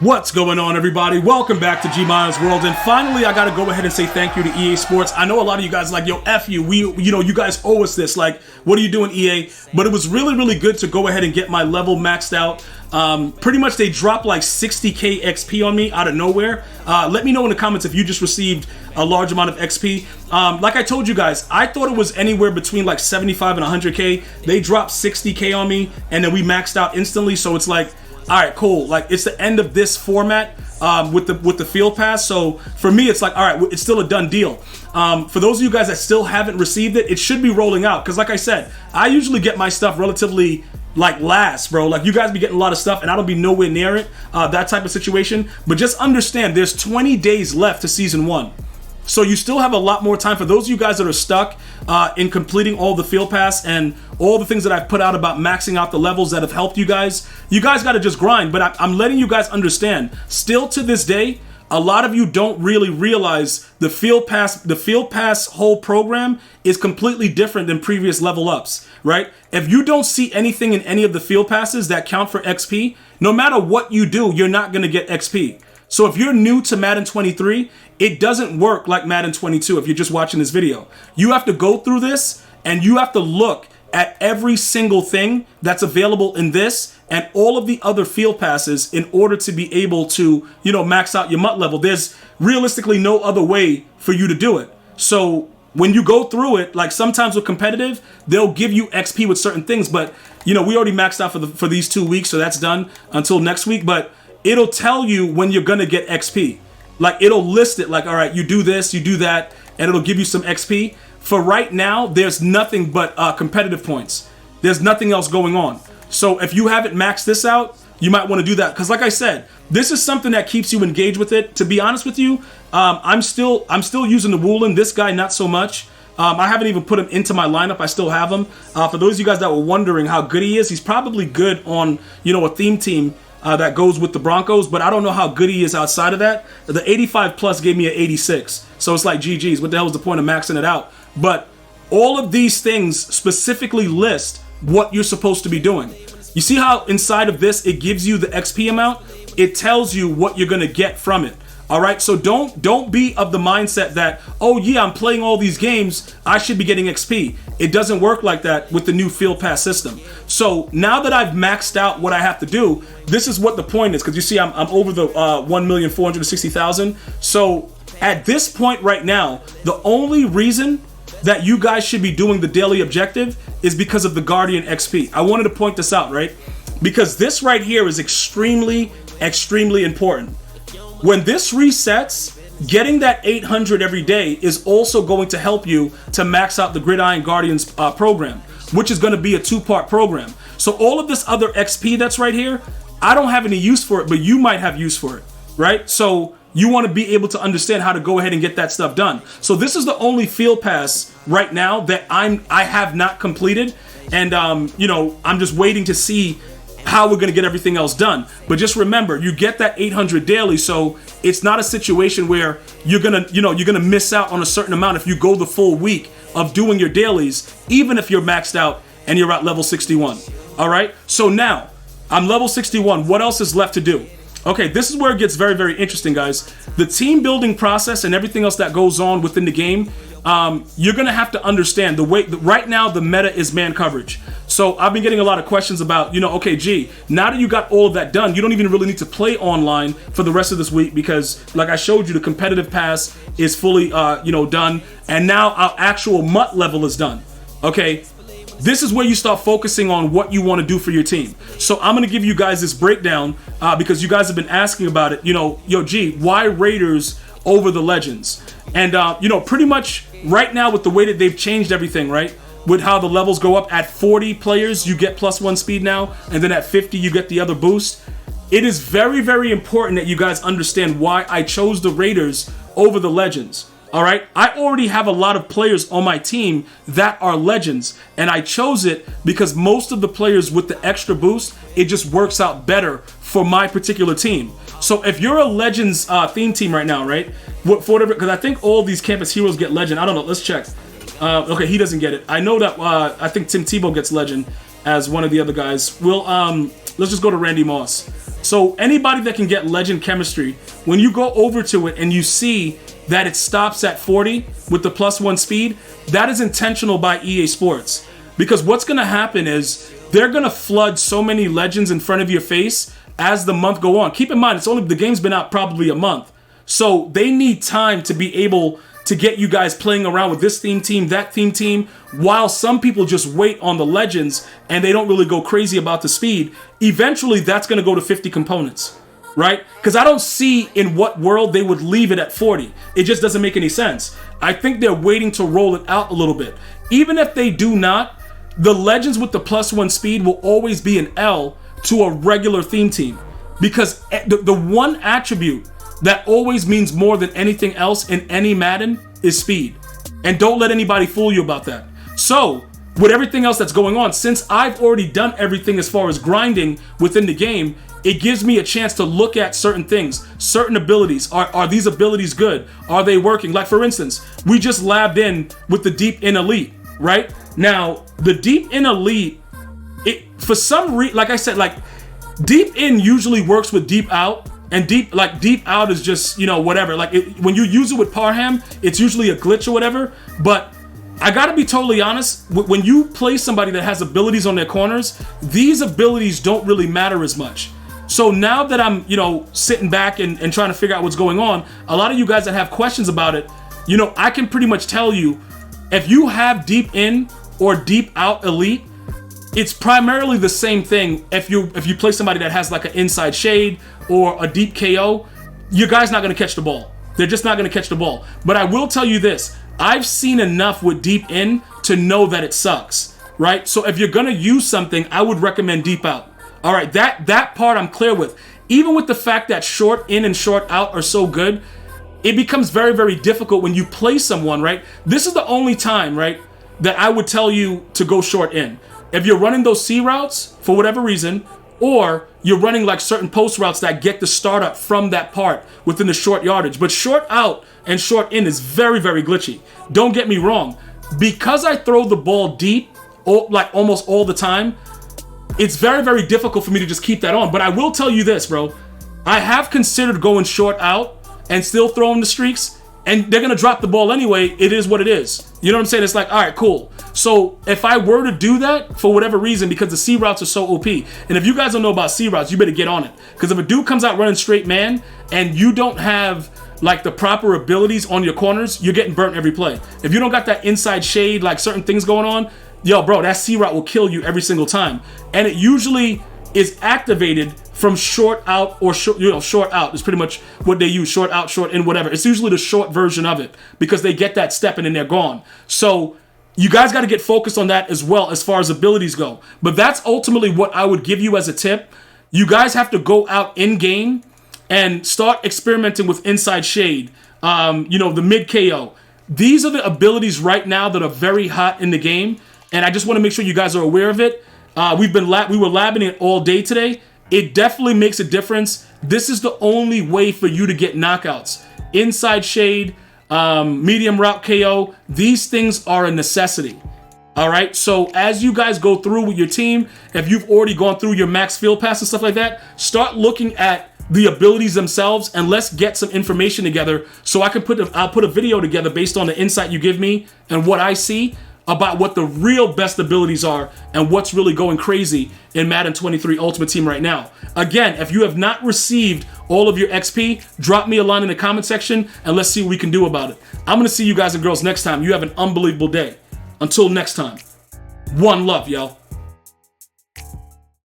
What's going on, everybody? Welcome back to GmiasWorld, and finally I gotta go ahead and say thank you to EA Sports. I know a lot of you guys are like, yo, F you, you guys owe us this, like, what are you doing, EA? But it was really good to go ahead and get my level maxed out. Pretty much they dropped like 60k XP on me out of nowhere. Let me know in the comments if you just received a large amount of XP. Like I told you guys, I thought it was anywhere between like 75 and 100k. They dropped 60k on me, and then we maxed out instantly, so it's like, all right, cool. Like, it's the end of this format with the field pass. So for me, it's like, all right, it's still a done deal. For those of you guys that still haven't received it, it should be rolling out. Because like I said, I usually get my stuff relatively like last, bro. Like, you guys be getting a lot of stuff and I don't be nowhere near it, that type of situation. But just understand, there's 20 days left to Season 1. So you still have a lot more time. For those of you guys that are stuck in completing all the field pass and all the things that I've put out about maxing out the levels that have helped you guys got to just grind. But I'm letting you guys understand, still to this day, a lot of you don't really realize the field pass whole program is completely different than previous level ups, right? If you don't see anything in any of the field passes that count for XP, no matter what you do, you're not going to get XP. So if you're new to Madden 23, it doesn't work like Madden 22 if you're just watching this video. You have to go through this and you have to look at every single thing that's available in this and all of the other field passes in order to be able to, max out your MUT level. There's realistically no other way for you to do it. So when you go through it, like sometimes with competitive, they'll give you XP with certain things, but we already maxed out for these 2 weeks, so that's done until next week. But it'll tell you when you're gonna get XP. Like, it'll list it like, all right, you do this, you do that, and it'll give you some XP. For right now, there's nothing but competitive points. There's nothing else going on. So if you haven't maxed this out, you might want to do that. Because like I said, this is something that keeps you engaged with it. To be honest with you, I'm still using the Woolen. This guy, not so much. I haven't even put him into my lineup. I still have him. For those of you guys that were wondering how good he is, he's probably good on, a theme team that goes with the Broncos, but I don't know how good he is outside of that. The 85 plus gave me an 86, so it's like GG's. What the hell is the point of maxing it out? But all of these things specifically list what you're supposed to be doing. You see how inside of this it gives you the XP amount? It tells you what you're gonna get from it. All right, so don't be of the mindset that, oh yeah, I'm playing all these games, I should be getting XP. It doesn't work like that with the new field pass system. So now that I've maxed out what I have to do, this is what the point is, because you see I'm over the 1,460,000. So at this point right now, the only reason that you guys should be doing the daily objective is because of the Guardian XP. I wanted to point this out, right? Because this right here is extremely important. When this resets, getting that 800 every day is also going to help you to max out the Gridiron Guardians program, which is going to be a 2-part program. So all of this other XP that's right here, I don't have any use for it, but you might have use for it, right? So you want to be able to understand how to go ahead and get that stuff done. So this is the only field pass right now that I have not completed, and I'm just waiting to see how we're going to get everything else done. But just remember, you get that 800 daily, so it's not a situation where you're going to miss out on a certain amount if you go the full week of doing your dailies, even if you're maxed out and you're at level 61. All right? So now, I'm level 61. What else is left to do? Okay, this is where it gets very interesting, guys. The team building process and everything else that goes on within the game, you're going to have to understand right now the meta is man coverage. So I've been getting a lot of questions about, okay, G, now that you got all of that done, you don't even really need to play online for the rest of this week because, like I showed you, the competitive pass is fully, done, and now our actual MUT level is done. Okay, this is where you start focusing on what you want to do for your team. So I'm going to give you guys this breakdown because you guys have been asking about it. Yo, G, why Raiders over the Legends? And, pretty much right now with the way that they've changed everything, right? With how the levels go up, at 40 players, you get +1 speed now, and then at 50, you get the other boost. It is very important that you guys understand why I chose the Raiders over the Legends. All right, I already have a lot of players on my team that are Legends, and I chose it because most of the players with the extra boost, it just works out better for my particular team. So if you're a Legends theme team right now, right? Because I think all these campus heroes get Legend. I don't know. Let's check. Okay, he doesn't get it. I know that I think Tim Tebow gets Legend as one of the other guys. Let's just go to Randy Moss. So anybody that can get legend chemistry, when you go over to it and you see that it stops at 40 with the +1 speed, that is intentional by EA Sports. Because what's going to happen is they're going to flood so many legends in front of your face as the month go on. Keep in mind, the game's been out probably a month. So they need time to be able to get you guys playing around with this theme team, that theme team, while some people just wait on the legends and they don't really go crazy about the speed. Eventually, that's going to go to 50 components, right? Because I don't see in what world they would leave it at 40. It just doesn't make any sense. I think they're waiting to roll it out a little bit. Even if they do not, the legends with the +1 speed will always be an L to a regular theme team. Because the one attribute that always means more than anything else in any Madden is speed. And don't let anybody fool you about that. So, with everything else that's going on, since I've already done everything as far as grinding within the game, it gives me a chance to look at certain things, certain abilities. Are these abilities good? Are they working? Like, for instance, we just labbed in with the Deep In Elite, right? Now, the Deep In Elite, for some reason, like I said, like, Deep In usually works with Deep Out. And deep out is just, whatever. Like when you use it with Parham, it's usually a glitch or whatever. But I gotta be totally honest, when you play somebody that has abilities on their corners, these abilities don't really matter as much. So now that I'm, sitting back and trying to figure out what's going on, a lot of you guys that have questions about it, I can pretty much tell you, if you have Deep In or Deep Out Elite, it's primarily the same thing. If you play somebody that has like an inside shade or a deep KO, your guy's not going to catch the ball. They're just not going to catch the ball. But I will tell you this, I've seen enough with Deep In to know that it sucks, right? So if you're going to use something, I would recommend Deep Out. All right, that part I'm clear with. Even with the fact that short in and short out are so good, it becomes very, very difficult when you play someone, right? This is the only time, right, that I would tell you to go short in. If you're running those C routes for whatever reason, or you're running like certain post routes that get the startup from that part within the short yardage. But short out and short in is very, very glitchy. Don't get me wrong. Because I throw the ball deep, like almost all the time, it's very, very difficult for me to just keep that on. But I will tell you this, bro. I have considered going short out and still throwing the streaks, and they're going to drop the ball anyway. It is what it is. You know what I'm saying? It's like, all right, cool. So if I were to do that for whatever reason, because the C routes are so OP, and if you guys don't know about C routes, you better get on it. Because if a dude comes out running straight man and you don't have like the proper abilities on your corners, you're getting burnt every play. If you don't got that inside shade, like certain things going on, yo, bro, that C route will kill you every single time. And it usually is activated from short out or short out is pretty much what they use. Short out, short in, whatever. It's usually the short version of it because they get that step in and they're gone. So you guys got to get focused on that as well as far as abilities go. But that's ultimately what I would give you as a tip. You guys have to go out in game and start experimenting with inside shade, the mid KO. These are the abilities right now that are very hot in the game, and I just want to make sure you guys are aware of it. We were labbing it all day today. It definitely makes a difference. This is the only way for you to get knockouts. Inside shade, medium route KO, these things are a necessity. All right, so as you guys go through with your team, if you've already gone through your max field pass and stuff like that, start looking at the abilities themselves and let's get some information together so I'll put a video together based on the insight you give me and what I see about what the real best abilities are and what's really going crazy in Madden 23 Ultimate Team right now. Again, if you have not received all of your XP, drop me a line in the comment section and let's see what we can do about it. I'm going to see you guys and girls next time. You have an unbelievable day. Until next time, one love, y'all.